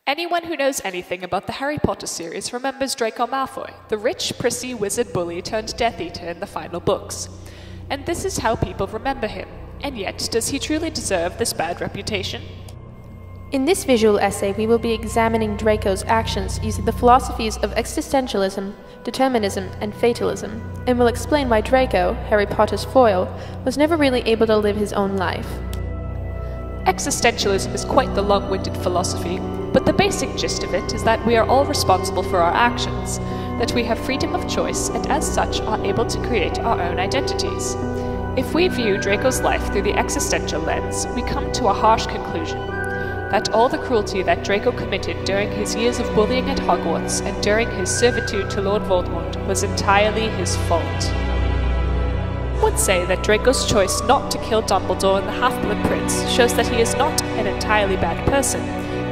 Anyone who knows anything about the Harry Potter series remembers Draco Malfoy, the rich, prissy wizard bully turned Death Eater in the final books. And this is how people remember him. And yet, does he truly deserve this bad reputation? In this visual essay, we will be examining Draco's actions using the philosophies of existentialism, determinism, and fatalism, and will explain why Draco, Harry Potter's foil, was never really able to live his own life. Existentialism is quite the long-winded philosophy, but the basic gist of it is that we are all responsible for our actions, that we have freedom of choice and as such are able to create our own identities. If we view Draco's life through the existential lens, we come to a harsh conclusion, that all the cruelty that Draco committed during his years of bullying at Hogwarts and during his servitude to Lord Voldemort was entirely his fault. Would say that Draco's choice not to kill Dumbledore and the Half-Blood Prince shows that he is not an entirely bad person.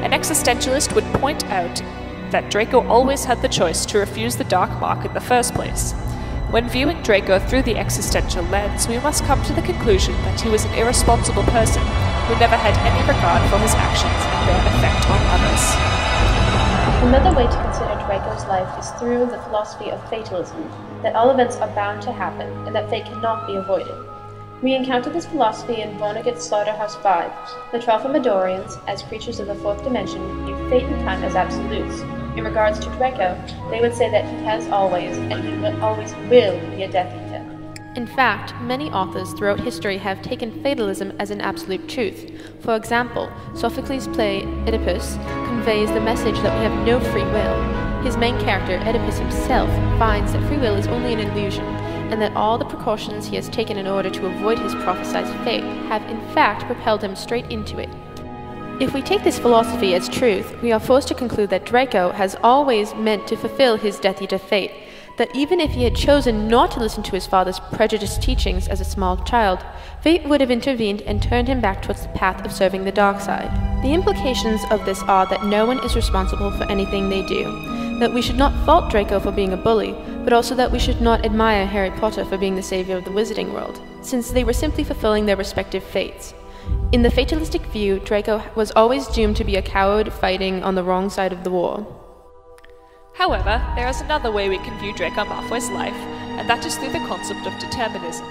An existentialist would point out that Draco always had the choice to refuse the Dark Mark in the first place. When viewing Draco through the existential lens, we must come to the conclusion that he was an irresponsible person who never had any regard for his actions and their effect on others. Another way to consider Draco's life is through the philosophy of fatalism, that all events are bound to happen and that fate cannot be avoided. We encounter this philosophy in Vonnegut's Slaughterhouse 5. The Tralfamadorians, as creatures of the fourth dimension, view fate and time as absolutes. In regards to Draco, they would say that he has always, and he always will, be a Death Eater. In fact, many authors throughout history have taken fatalism as an absolute truth. For example, Sophocles' play Oedipus conveys the message that we have no free will. His main character, Oedipus himself, finds that free will is only an illusion, and that all the precautions he has taken in order to avoid his prophesied fate have in fact propelled him straight into it. If we take this philosophy as truth, we are forced to conclude that Draco has always meant to fulfill his Death Eater fate, that even if he had chosen not to listen to his father's prejudiced teachings as a small child, fate would have intervened and turned him back towards the path of serving the dark side. The implications of this are that no one is responsible for anything they do, that we should not fault Draco for being a bully, but also that we should not admire Harry Potter for being the savior of the wizarding world, since they were simply fulfilling their respective fates. In the fatalistic view, Draco was always doomed to be a coward fighting on the wrong side of the war. However, there is another way we can view Draco Malfoy's life, and that is through the concept of determinism.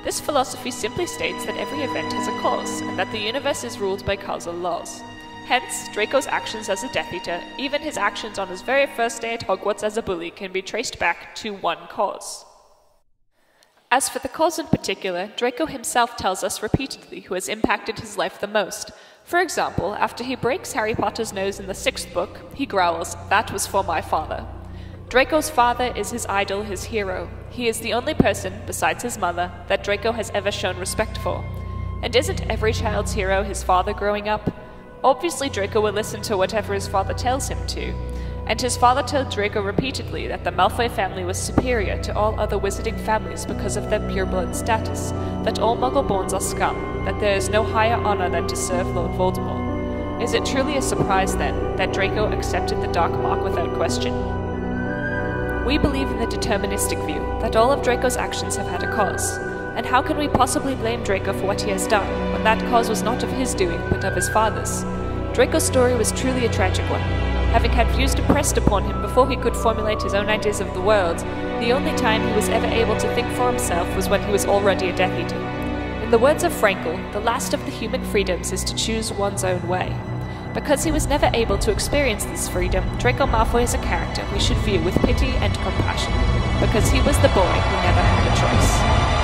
This philosophy simply states that every event has a cause, and that the universe is ruled by causal laws. Hence, Draco's actions as a Death Eater, even his actions on his very first day at Hogwarts as a bully, can be traced back to one cause. As for the cause in particular, Draco himself tells us repeatedly who has impacted his life the most. For example, after he breaks Harry Potter's nose in the 6th book, he growls, "That was for my father." Draco's father is his idol, his hero. He is the only person, besides his mother, that Draco has ever shown respect for. And isn't every child's hero his father growing up? Obviously, Draco will listen to whatever his father tells him to. And his father told Draco repeatedly that the Malfoy family was superior to all other wizarding families because of their pureblood status, that all Muggle-borns are scum, that there is no higher honor than to serve Lord Voldemort. Is it truly a surprise, then, that Draco accepted the Dark Mark without question? We believe in the deterministic view, that all of Draco's actions have had a cause. And how can we possibly blame Draco for what he has done, when that cause was not of his doing, but of his father's? Draco's story was truly a tragic one. Having had views depressed upon him before he could formulate his own ideas of the world, the only time he was ever able to think for himself was when he was already a Death Eater. In the words of Frankel, the last of the human freedoms is to choose one's own way. Because he was never able to experience this freedom, Draco Malfoy is a character we should view with pity and compassion, because he was the boy who never had a choice.